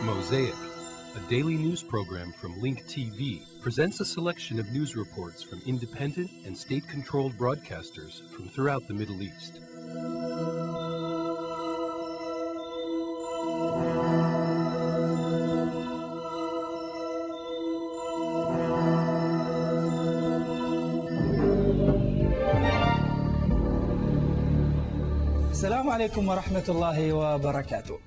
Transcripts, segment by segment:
Mosaic, a daily news program from Link TV, presents a selection of news reports from independent and state-controlled broadcasters from throughout the Middle East. السلام عليكم ورحمة الله وبركاته.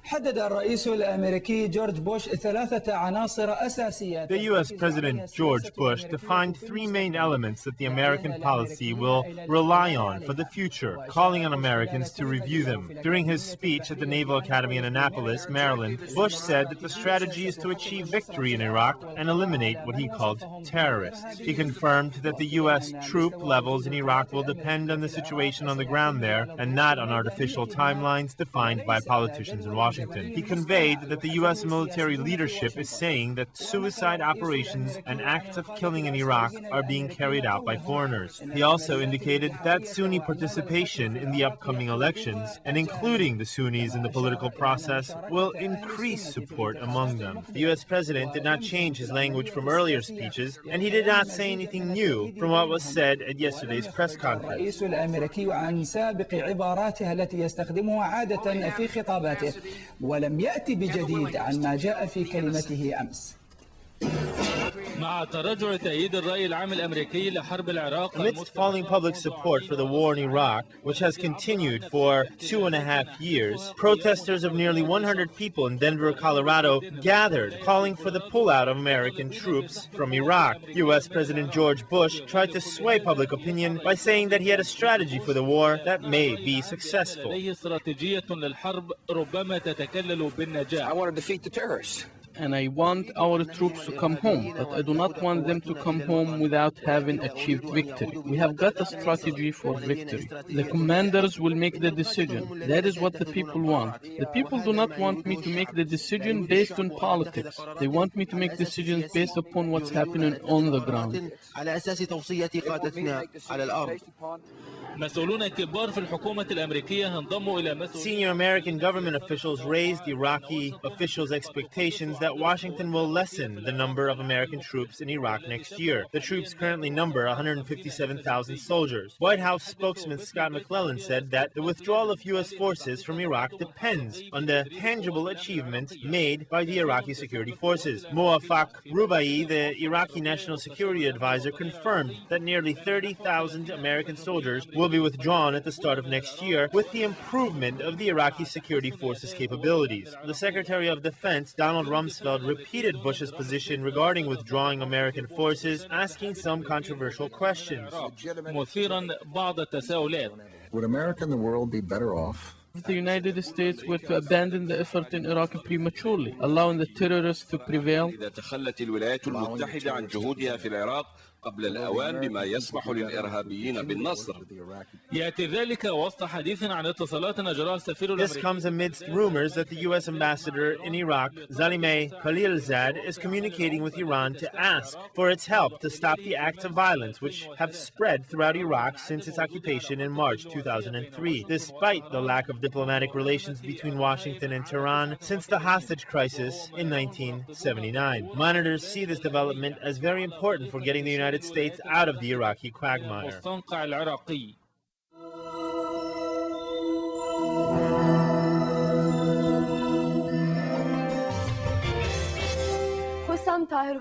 حدد الرئيس الأمريكي جورج بوش 3 عناصر أساسية. The U.S. President George Bush defined 3 main elements that the American policy will rely on for the future, calling on Americans to review them. During his speech at the Naval Academy in Annapolis, Maryland, Bush said that the strategy is to achieve victory in Iraq and eliminate what he called terrorists. He confirmed that the U.S. troop levels in Iraq will depend on the situation on the ground there and not on artificial timelines defined by politicians in Washington. He conveyed that the U.S. military leadership is saying that suicide operations and acts of killing in Iraq are being carried out by foreigners. He also indicated that Sunni participation in the upcoming elections, and including the Sunnis in the political process, will increase support among them. The U.S. President did not change his language from earlier speeches, and he did not say anything new from what was said at yesterday's press conference. ولم يأتي بجديد عن ما جاء في كلمته أمس. Amidst falling public support for the war in Iraq, which has continued for 2.5 years, protesters of nearly 100 people in Denver, Colorado, gathered, calling for the pullout of American troops from Iraq. U.S. President George Bush tried to sway public opinion by saying that he had a strategy for the war that may be successful. I want to defeat the terrorists. And I want our troops to come home, but I do not want them to come home without having achieved victory. We have got a strategy for victory. The commanders will make the decision. That is what the people want. The people do not want me to make the decision based on politics. They want me to make decisions based upon what's happening on the ground. Senior American government officials raised Iraqi officials' expectations that Washington will lessen the number of American troops in Iraq next year. The troops currently number 157,000 soldiers. White House spokesman Scott McClellan said that the withdrawal of U.S. forces from Iraq depends on the tangible achievements made by the Iraqi security forces. Muwafaq Rubai, the Iraqi National Security Advisor, confirmed that nearly 30,000 American soldiers will be withdrawn at the start of next year with the improvement of the Iraqi security forces' capabilities. The Secretary of Defense, Donald Rumsfeld, repeated Bush's position regarding withdrawing American forces, asking some controversial questions. Would America and the world be better off if the United States were to abandon the effort in Iraq prematurely, allowing the terrorists to prevail? قبل الأوان بما يسمح للإرهابيين بالنصر. This comes amidst rumors that the U.S. ambassador in Iraq, Zalimeh Khalilzad, is communicating with Iran to ask for its help to stop the acts of violence which have spread throughout Iraq since its occupation in March 2003, despite the lack of diplomatic relations between Washington and Tehran since the hostage crisis in 1979. Monitors see this development as very important for getting the United States out of the Iraqi quagmire.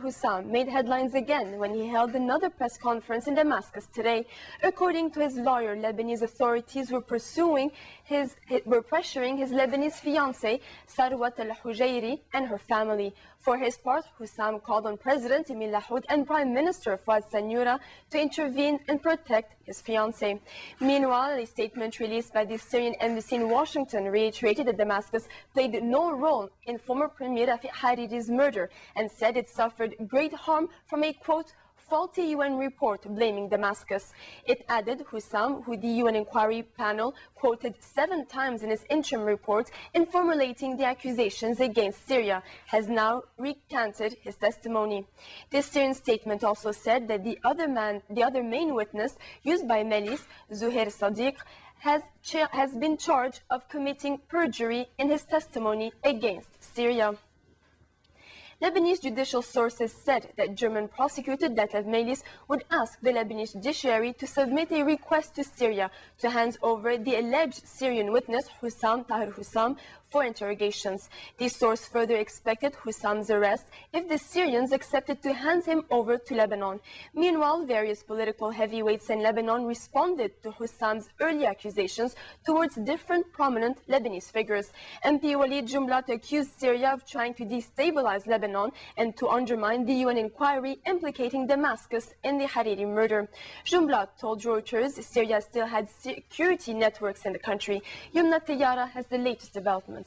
Husam made headlines again when he held another press conference in Damascus today. According to his lawyer, Lebanese authorities were pressuring his Lebanese fiancée, Sarwat al-Hujairi, and her family. For his part, Husam called on President Emil Lahoud and Prime Minister Fouad Sanyura to intervene and protect his fiancée. Meanwhile, a statement released by the Syrian embassy in Washington reiterated that Damascus played no role in former Premier Rafiq Hariri's murder and said it suffered great harm from a, quote, faulty UN report blaming Damascus. It added Husam, who the UN inquiry panel quoted 7 times in his interim report in formulating the accusations against Syria, has now recanted his testimony. The Syrian statement also said that the other main witness used by Mehlis, Zuhair Sadiq, has been charged of committing perjury in his testimony against Syria. Lebanese judicial sources said that German prosecutor Mehlis would ask the Lebanese judiciary to submit a request to Syria to hand over the alleged Syrian witness Husam for interrogations. The source further expected Husam's arrest if the Syrians accepted to hand him over to Lebanon. Meanwhile, various political heavyweights in Lebanon responded to Husam's early accusations towards different prominent Lebanese figures. MP Walid Jumblat accused Syria of trying to destabilize Lebanon and to undermine the UN inquiry implicating Damascus in the Hariri murder. Jumblat told Reuters Syria still had security networks in the country. Yumna Tayara has the latest developments.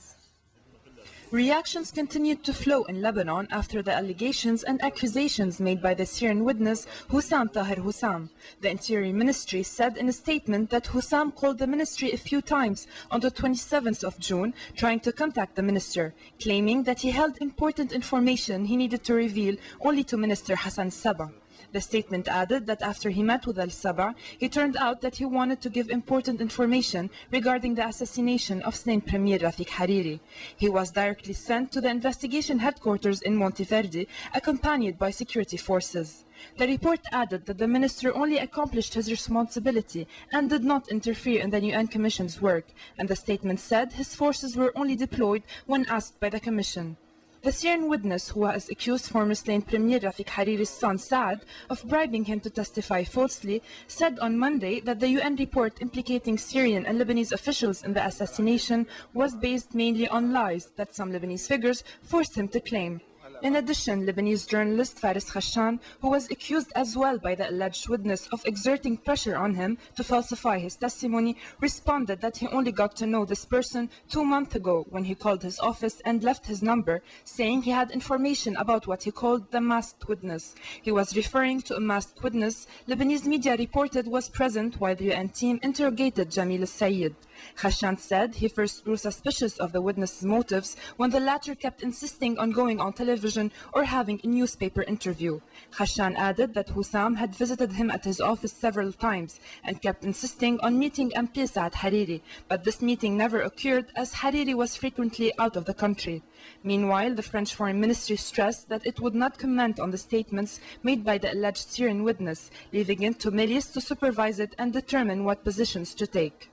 Reactions continued to flow in Lebanon after the allegations and accusations made by the Syrian witness Husam. The Interior Ministry said in a statement that Husam called the ministry a few times on the 27th of June trying to contact the minister, claiming that he held important information he needed to reveal only to Minister Hassan Sabah. The statement added that after he met with Al-Sabah, it turned out that he wanted to give important information regarding the assassination of slain Premier Rafik Hariri. He was directly sent to the investigation headquarters in Monteverdi, accompanied by security forces. The report added that the minister only accomplished his responsibility and did not interfere in the UN Commission's work, and the statement said his forces were only deployed when asked by the Commission. The Syrian witness, who has accused former slain Premier Rafik Hariri's son Saad of bribing him to testify falsely, said on Monday that the UN report implicating Syrian and Lebanese officials in the assassination was based mainly on lies that some Lebanese figures forced him to claim. In addition, Lebanese journalist Faris Khashan, who was accused as well by the alleged witness of exerting pressure on him to falsify his testimony, responded that he only got to know this person 2 months ago when he called his office and left his number, saying he had information about what he called the masked witness. He was referring to a masked witness Lebanese media reported was present while the UN team interrogated Jamil al-Sayed. Khashan said he first grew suspicious of the witness's motives when the latter kept insisting on going on television or having a newspaper interview. Khashan added that Husam had visited him at his office several times and kept insisting on meeting MP Saad Hariri, but this meeting never occurred as Hariri was frequently out of the country. Meanwhile, the French Foreign Ministry stressed that it would not comment on the statements made by the alleged Syrian witness, leaving it to Mehlis to supervise it and determine what positions to take.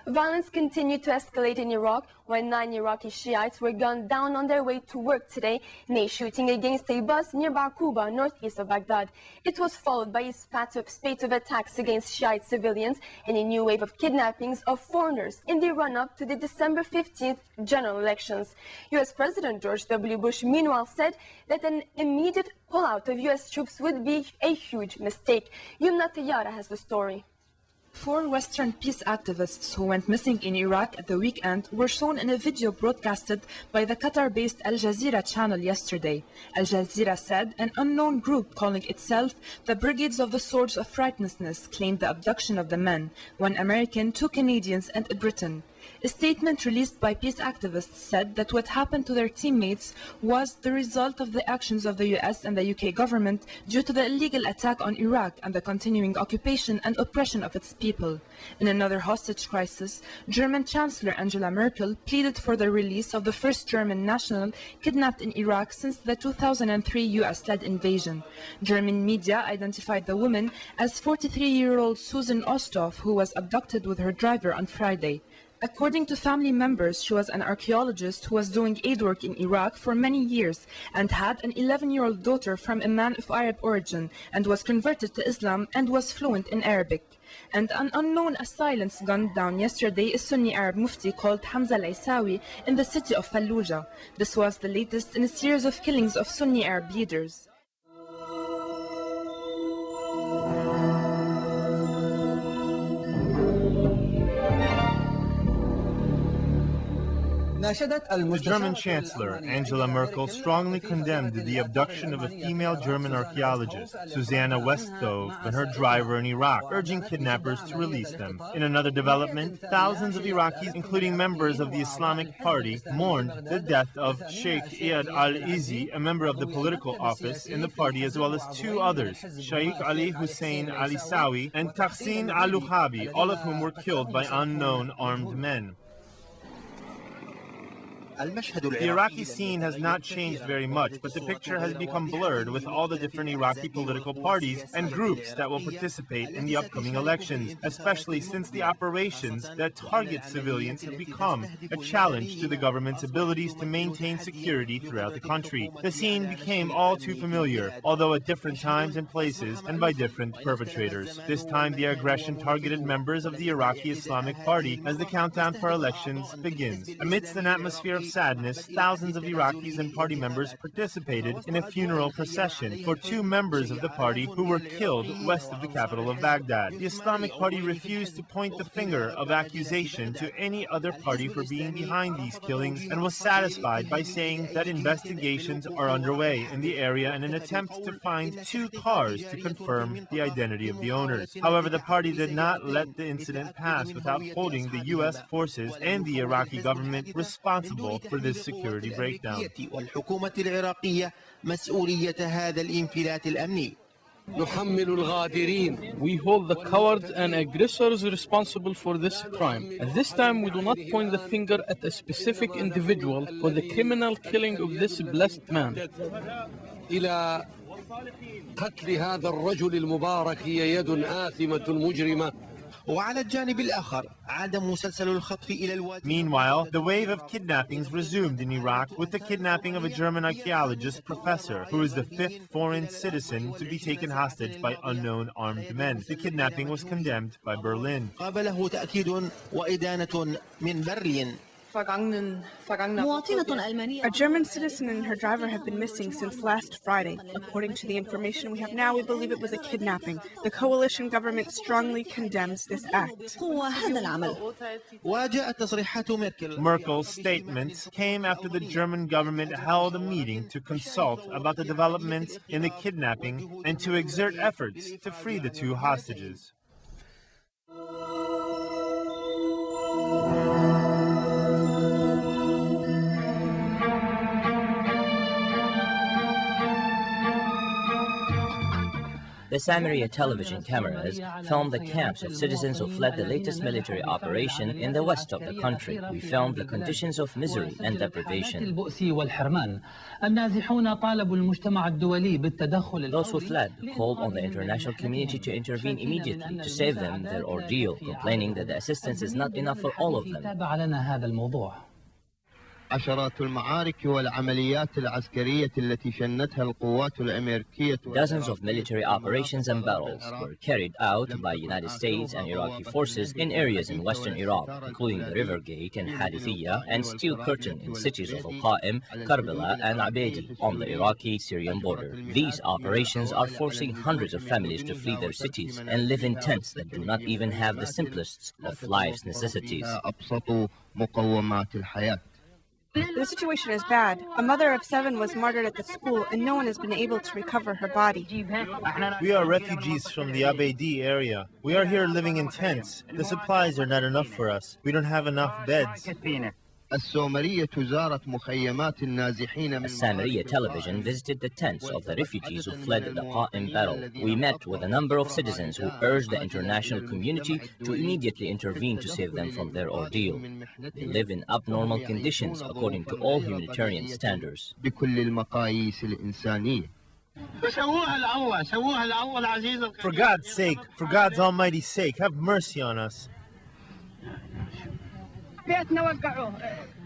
Violence continued to escalate in Iraq when 9 Iraqi Shiites were gunned down on their way to work today in a shooting against a bus near Baquba, northeast of Baghdad. It was followed by a spate of attacks against Shiite civilians and a new wave of kidnappings of foreigners in the run-up to the December 15th general elections. U.S. President George W. Bush meanwhile said that an immediate pullout of U.S. troops would be a huge mistake. Yumna Tayara has the story. 4 Western peace activists who went missing in Iraq at the weekend were shown in a video broadcasted by the Qatar-based Al Jazeera channel yesterday. Al Jazeera said an unknown group calling itself the Brigades of the Swords of Righteousness claimed the abduction of the men, 1 American, 2 Canadians and a Briton. A statement released by peace activists said that what happened to their teammates was the result of the actions of the US and the UK government due to the illegal attack on Iraq and the continuing occupation and oppression of its people. In another hostage crisis, German Chancellor Angela Merkel pleaded for the release of the first German national kidnapped in Iraq since the 2003 US-led invasion. German media identified the woman as 43-year-old Susan Osthoff, who was abducted with her driver on Friday. According to family members, she was an archaeologist who was doing aid work in Iraq for many years and had an 11-year-old daughter from a man of Arab origin and was converted to Islam and was fluent in Arabic. And an unknown assailant gunned down yesterday a Sunni Arab mufti called Hamza al-Isawi in the city of Fallujah. This was the latest in a series of killings of Sunni Arab leaders. The German Chancellor, Angela Merkel, strongly condemned the abduction of a female German archaeologist, Susanna Westhoff, and her driver in Iraq, urging kidnappers to release them. In another development, thousands of Iraqis, including members of the Islamic Party, mourned the death of Sheikh Iyad al-Izi, a member of the political office in the party, as well as 2 others, Sheikh Ali Hussein al-Isawi and Tahsin al-Luhabi, all of whom were killed by unknown armed men. The Iraqi scene has not changed very much, but the picture has become blurred with all the different Iraqi political parties and groups that will participate in the upcoming elections, especially since the operations that target civilians have become a challenge to the government's abilities to maintain security throughout the country. The scene became all too familiar, although at different times and places and by different perpetrators. This time the aggression targeted members of the Iraqi Islamic Party as the countdown for elections begins. Amidst an atmosphere of sadness, thousands of Iraqis and party members participated in a funeral procession for two members of the party who were killed west of the capital of Baghdad. The Islamic Party refused to point the finger of accusation to any other party for being behind these killings and was satisfied by saying that investigations are underway in the area in an attempt to find two cars to confirm the identity of the owners. However, the party did not let the incident pass without holding the U.S. forces and the Iraqi government responsible for this security breakdown. We hold the cowards and aggressors responsible for this crime. At this time, we do not point the finger at a specific individual for the criminal killing of this blessed man. إلى قتل هذا الرجل المبارك هي يد آثمة مجرمة. Meanwhile, the wave of kidnappings resumed in Iraq with the kidnapping of a German archaeologist professor who is the fifth foreign citizen to be taken hostage by unknown armed men. The kidnapping was condemned by Berlin. A German citizen and her driver have been missing since last Friday. According to the information we have now, we believe it was a kidnapping. The coalition government strongly condemns this act. Merkel's statements came after the German government held a meeting to consult about the developments in the kidnapping and to exert efforts to free the two hostages. The Samaria television cameras filmed the camps of citizens who fled the latest military operation in the west of the country. We filmed the conditions of misery and deprivation. Those who fled called on the international community to intervene immediately to save them their ordeal, complaining that the assistance is not enough for all of them. عشرات المعارك والعمليات العسكرية التي شنتها القوات الأمريكية. Dozens of military operations and battles were carried out by United States and Iraqi forces in areas in western Iraq, including the River Gate and Hadithiyah and Steel Curtain in cities of Al-Qa'im, Karbala and Abedi on the Iraqi-Syrian border. These operations are forcing hundreds of families to flee their cities and live in tents that do not even have the simplest of life's necessities. The situation is bad. A mother of 7 was martyred at the school and no one has been able to recover her body. We are refugees from the Abedi area. We are here living in tents. The supplies are not enough for us. We don't have enough beds. Samaria television visited the tents of the refugees who fled the Qa'im battle. We met with a number of citizens who urged the international community to immediately intervene to save them from their ordeal. They live in abnormal conditions according to all humanitarian standards. For God's sake, for God's almighty sake, have mercy on us.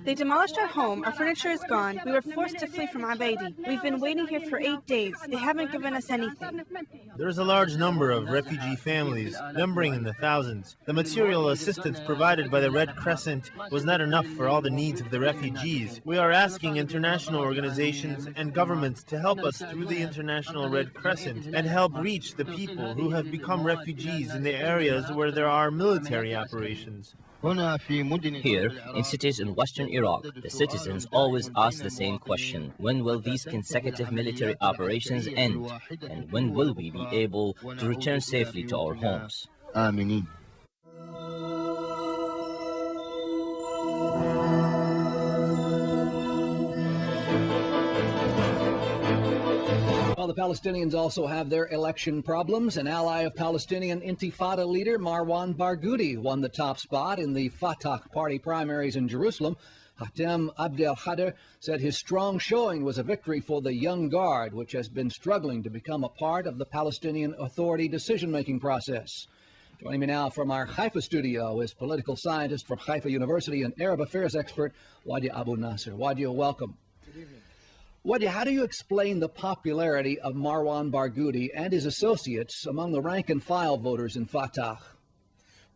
They demolished our home, our furniture is gone, we were forced to flee from Abedi. We've been waiting here for 8 days, they haven't given us anything. There is a large number of refugee families, numbering in the thousands. The material assistance provided by the Red Crescent was not enough for all the needs of the refugees. We are asking international organizations and governments to help us through the International Red Crescent and help reach the people who have become refugees in the areas where there are military operations. Here, in cities in western Iraq, the citizens always ask the same question: when will these consecutive military operations end? And when will we be able to return safely to our homes? the Palestinians also have their election problems. An ally of Palestinian Intifada leader Marwan Barghouti won the top spot in the Fatah party primaries in Jerusalem. Hatem Abdelkader said his strong showing was a victory for the young guard, which has been struggling to become a part of the Palestinian Authority decision-making process. Joining me now from our Haifa studio is political scientist from Haifa University and Arab affairs expert Wadia Abu Nasser. Wadia, welcome. Good evening. Wadia, how do you explain the popularity of Marwan Barghouti and his associates among the rank-and-file voters in Fatah?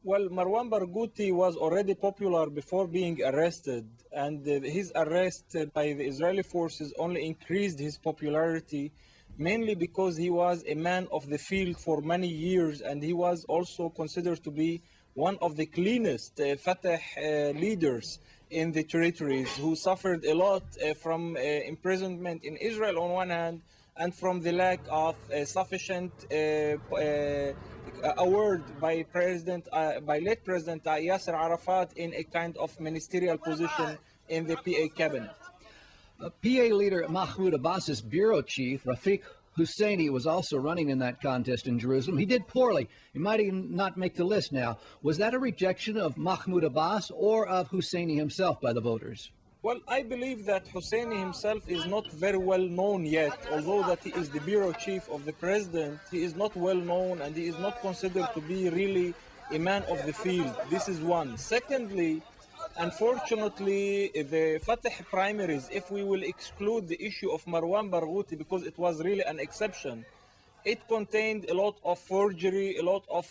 Well, Marwan Barghouti was already popular before being arrested, and his arrest by the Israeli forces only increased his popularity, mainly because he was a man of the field for many years, and he was also considered to be one of the cleanest Fatah leaders in the territories, who suffered a lot from imprisonment in Israel on one hand, and from the lack of sufficient award by late President Yasser Arafat in a kind of ministerial position in the PA cabinet. PA leader Mahmoud Abbas's bureau chief, Rafiq Husseini, was also running in that contest in Jerusalem. He did poorly. He might even not make the list now. Was that a rejection of Mahmoud Abbas or of Husseini himself by the voters? Well, I believe that Husseini himself is not very well known yet. Although that he is the bureau chief of the president, he is not well known, and he is not considered to be really a man of the field. This is one. Secondly, unfortunately, the Fatah primaries, if we will exclude the issue of Marwan Barghouti, because it was really an exception, it contained a lot of forgery, a lot of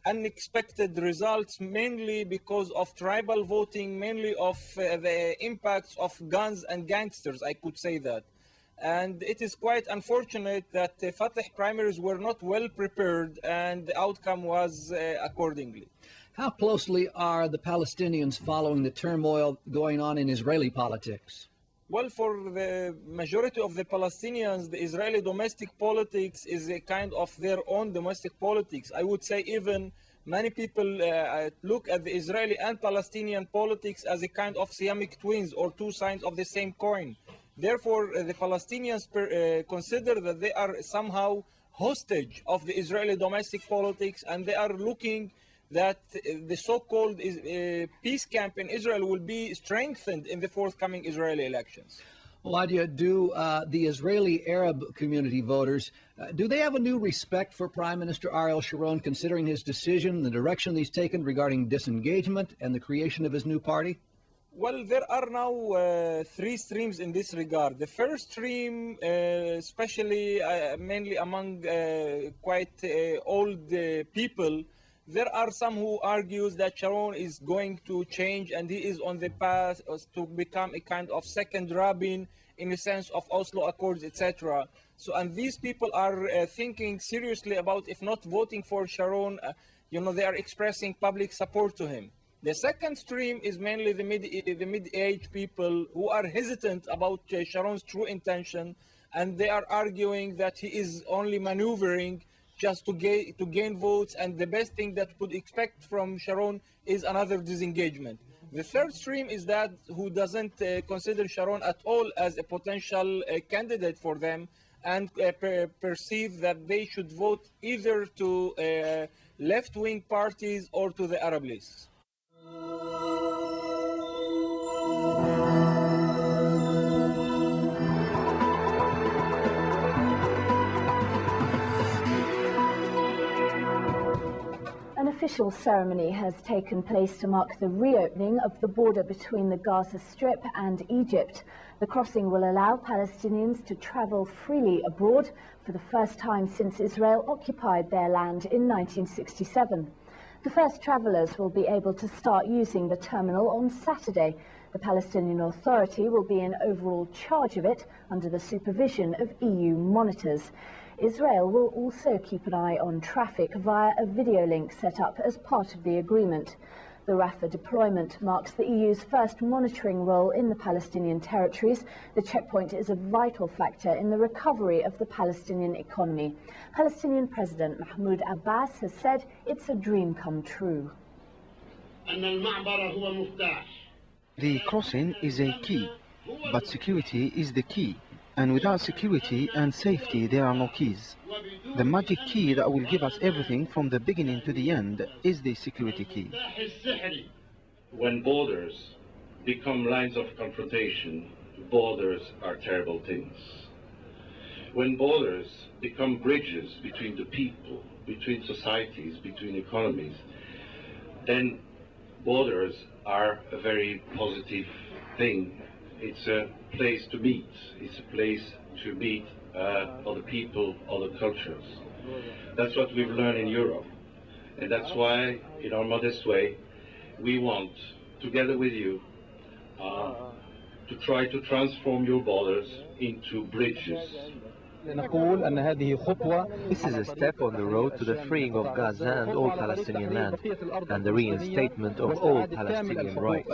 unexpected results, mainly because of tribal voting, mainly of the impacts of guns and gangsters, I could say that. And it is quite unfortunate that the Fatah primaries were not well prepared, and the outcome was accordingly. How closely are the Palestinians following the turmoil going on in Israeli politics? Well, for the majority of the Palestinians, the Israeli domestic politics is a kind of their own domestic politics. I would say even many people look at the Israeli and Palestinian politics as a kind of Siamese twins, or two sides of the same coin. Therefore, the Palestinians consider that they are somehow hostage of the Israeli domestic politics, and they are looking that the so-called peace camp in Israel will be strengthened in the forthcoming Israeli elections. Wadia, do the Israeli Arab community voters, do they have a new respect for Prime Minister Ariel Sharon, considering his decision, the direction he's taken regarding disengagement and the creation of his new party? Well, there are now three streams in this regard. The first stream, especially mainly among quite old people, there are some who argues that Sharon is going to change, and he is on the path to become a kind of second Rabin in the sense of Oslo Accords, etc. So, and these people are thinking seriously about, if not voting for Sharon, they are expressing public support to him. The second stream is mainly the mid-age people who are hesitant about Sharon's true intention, and they are arguing that he is only maneuvering just to gain votes, and the best thing that could expect from Sharon is another disengagement. The third stream is that who doesn't consider Sharon at all as a potential candidate for them, and perceive that they should vote either to left-wing parties or to the Arab lists. An official ceremony has taken place to mark the reopening of the border between the Gaza Strip and Egypt. The crossing will allow Palestinians to travel freely abroad for the first time since Israel occupied their land in 1967. The first travellers will be able to start using the terminal on Saturday. The Palestinian Authority will be in overall charge of it under the supervision of EU monitors. Israel will also keep an eye on traffic via a video link set up as part of the agreement. The Rafah deployment marks the EU's first monitoring role in the Palestinian territories. The checkpoint is a vital factor in the recovery of the Palestinian economy. Palestinian President Mahmoud Abbas has said it's a dream come true. The crossing is a key, but security is the key. And without security and safety, there are no keys. The magic key that will give us everything from the beginning to the end is the security key. When borders become lines of confrontation, borders are terrible things. When borders become bridges between the people, between societies, between economies, then borders are a very positive thing. It's a place to meet. It's a place to meet other people, other cultures. That's what we've learned in Europe. And that's why, in our modest way, we want, together with you, to try to transform your borders into bridges. This is a step on the road to the freeing of Gaza and all Palestinian land, and the reinstatement of all Palestinian rights.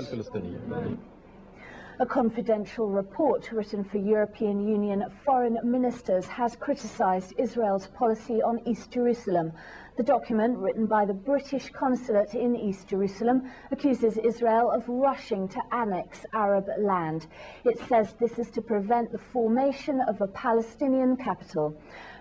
A confidential report written for European Union foreign ministers has criticised Israel's policy on East Jerusalem. The document, written by the British consulate in East Jerusalem, accuses Israel of rushing to annex Arab land. It says this is to prevent the formation of a Palestinian capital.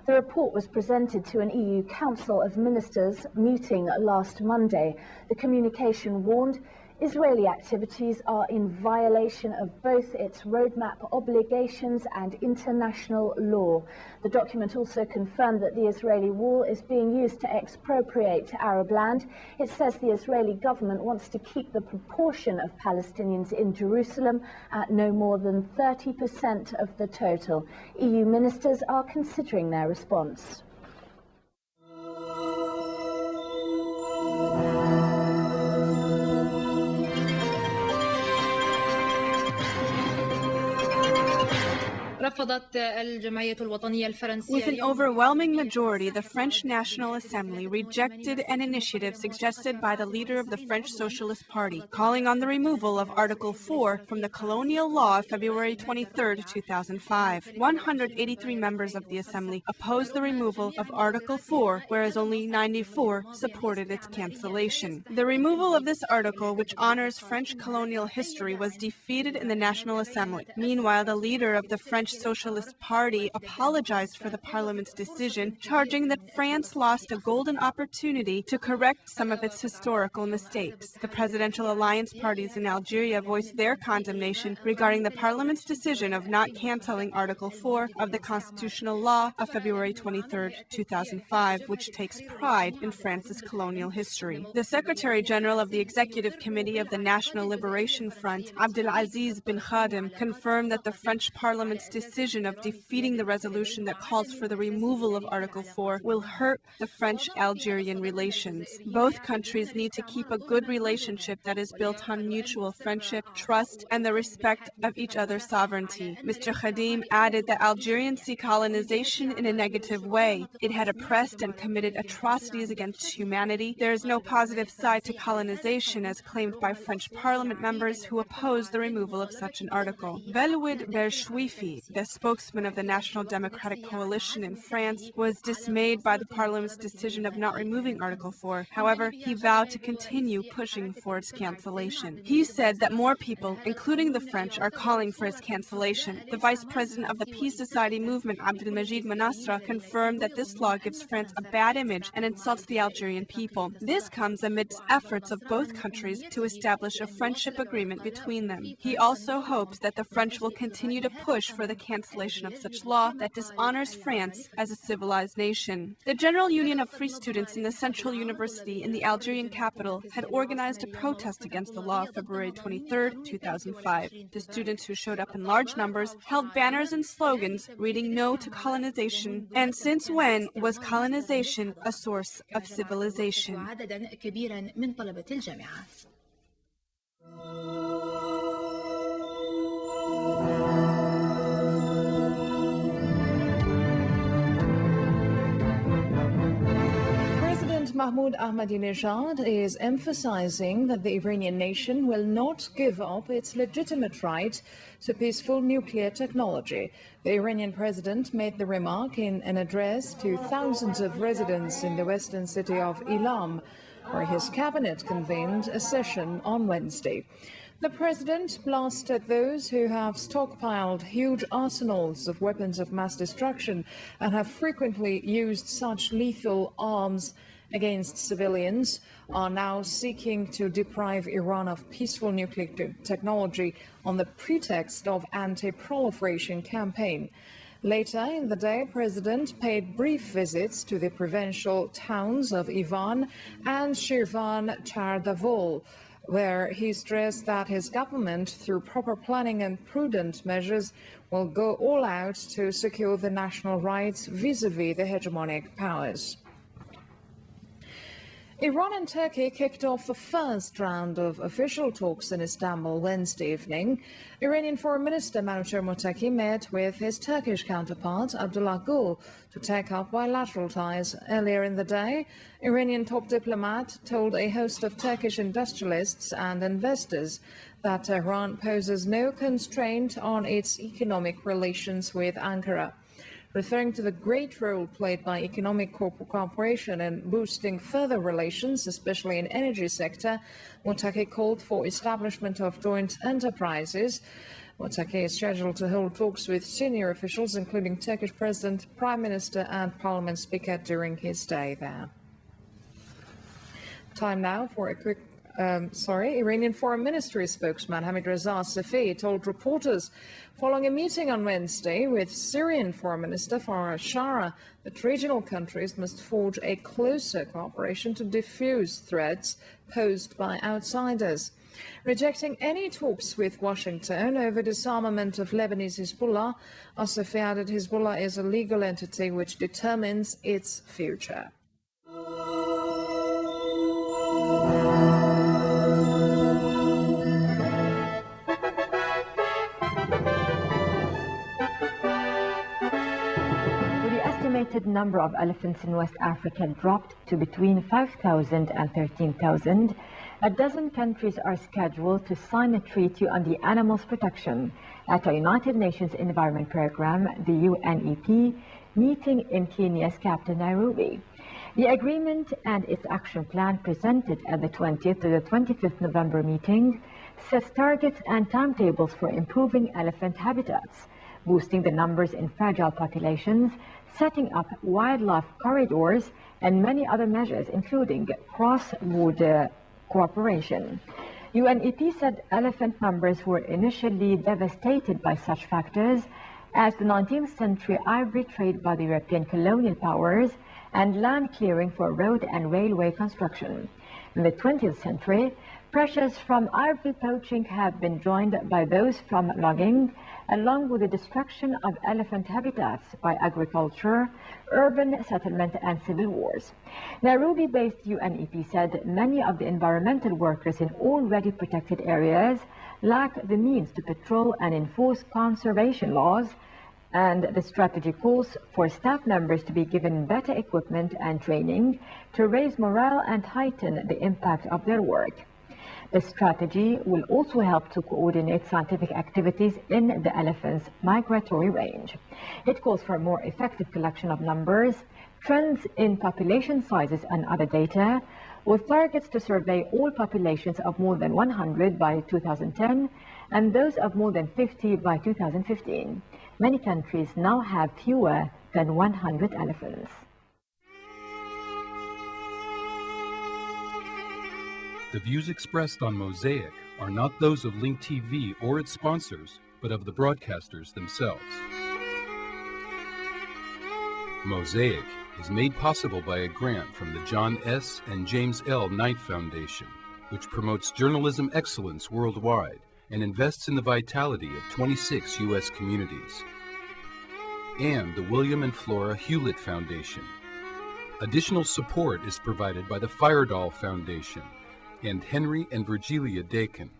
The report was presented to an EU Council of Ministers meeting last Monday. The communication warned Israeli activities are in violation of both its roadmap obligations and international law. The document also confirmed that the Israeli wall is being used to expropriate Arab land. It says the Israeli government wants to keep the proportion of Palestinians in Jerusalem at no more than 30% of the total. EU ministers are considering their response. With an overwhelming majority, the French National Assembly rejected an initiative suggested by the leader of the French Socialist Party, calling on the removal of Article 4 from the colonial law of February 23, 2005. 183 members of the Assembly opposed the removal of Article 4, whereas only 94 supported its cancellation. The removal of this article, which honors French colonial history, was defeated in the National Assembly. Meanwhile, the leader of the French Socialist Party apologized for the parliament's decision, charging that France lost a golden opportunity to correct some of its historical mistakes. The presidential alliance parties in Algeria voiced their condemnation regarding the parliament's decision of not cancelling Article 4 of the constitutional law of February 23, 2005, which takes pride in France's colonial history. The Secretary General of the Executive Committee of the National Liberation Front, Abdelaziz bin Khadim, confirmed that the French parliament's decision of defeating the resolution that calls for the removal of Article 4 will hurt the French-Algerian relations. Both countries need to keep a good relationship that is built on mutual friendship, trust, and the respect of each other's sovereignty. Mr. Khadim added that Algerians see colonization in a negative way. It had oppressed and committed atrocities against humanity. There is no positive side to colonization, as claimed by French parliament members who oppose the removal of such an article. Belouid Berchouifi, the spokesman of the National Democratic Coalition in France, was dismayed by the parliament's decision of not removing Article 4. However, he vowed to continue pushing for its cancellation. He said that more people, including the French, are calling for its cancellation. The vice president of the Peace Society movement, Abdelmajid Manasra, confirmed that this law gives France a bad image and insults the Algerian people. This comes amidst efforts of both countries to establish a friendship agreement between them. He also hopes that the French will continue to push for the cancellation of such law that dishonors France as a civilized nation. The General Union of Free Students in the Central University in the Algerian capital had organized a protest against the law February 23, 2005. The students, who showed up in large numbers, held banners and slogans reading "No to colonization" and "Since when was colonization a source of civilization?" Mahmoud Ahmadinejad is emphasizing that the Iranian nation will not give up its legitimate right to peaceful nuclear technology. The Iranian president made the remark in an address to thousands of residents in the western city of Ilam. where his cabinet convened a session on Wednesday. The president blasted those who have stockpiled huge arsenals of weapons of mass destruction and have frequently used such lethal arms against civilians, are now seeking to deprive Iran of peaceful nuclear technology on the pretext of anti-proliferation campaign. Later in the day, President paid brief visits to the provincial towns of Ivan and Shirvan Chardavol, where he stressed that his government, through proper planning and prudent measures, will go all out to secure the national rights vis-à-vis the hegemonic powers. Iran and Turkey kicked off the first round of official talks in Istanbul Wednesday evening. Iranian Foreign Minister Mehlis Mottaki met with his Turkish counterpart Abdullah Gül to take up bilateral ties. Earlier in the day, Iranian top diplomat told a host of Turkish industrialists and investors that Tehran poses no constraint on its economic relations with Ankara. Referring to the great role played by economic cooperation in boosting further relations, especially in energy sector, Mottaki called for establishment of joint enterprises. Mottaki is scheduled to hold talks with senior officials, including Turkish President, Prime Minister and Parliament Speaker during his stay there. Time now for a quick Iranian Foreign Ministry spokesman Hamid Reza Safi told reporters following a meeting on Wednesday with Syrian Foreign Minister Farah Shara that regional countries must forge a closer cooperation to defuse threats posed by outsiders. Rejecting any talks with Washington over disarmament of Lebanese Hezbollah, Safi added Hezbollah is a legal entity which determines its future. The number of elephants in West Africa dropped to between 5,000 and 13,000. A dozen countries are scheduled to sign a treaty on the animals' protection at a United Nations Environment Programme, the UNEP, meeting in Kenya's capital, Nairobi. The agreement and its action plan presented at the 20th to the 25th November meeting sets targets and timetables for improving elephant habitats, boosting the numbers in fragile populations, setting up wildlife corridors, and many other measures, including cross-border cooperation. UNEP said elephant numbers were initially devastated by such factors as the 19th century ivory trade by the European colonial powers and land clearing for road and railway construction. In the 20th century, pressures from ivory poaching have been joined by those from logging, along with the destruction of elephant habitats by agriculture, urban settlement and civil wars. Nairobi-based UNEP said many of the environmental workers in already protected areas lack the means to patrol and enforce conservation laws, and the strategy calls for staff members to be given better equipment and training to raise morale and heighten the impact of their work. The strategy will also help to coordinate scientific activities in the elephant's migratory range. It calls for a more effective collection of numbers, trends in population sizes and other data, with targets to survey all populations of more than 100 by 2010 and those of more than 50 by 2015. Many countries now have fewer than 100 elephants. The views expressed on Mosaic are not those of Link TV or its sponsors, but of the broadcasters themselves. Mosaic is made possible by a grant from the John S. and James L. Knight Foundation, which promotes journalism excellence worldwide and invests in the vitality of 26 U.S. communities, and the William and Flora Hewlett Foundation. Additional support is provided by the Firedoll Foundation and Henry and Virgilia Dakin.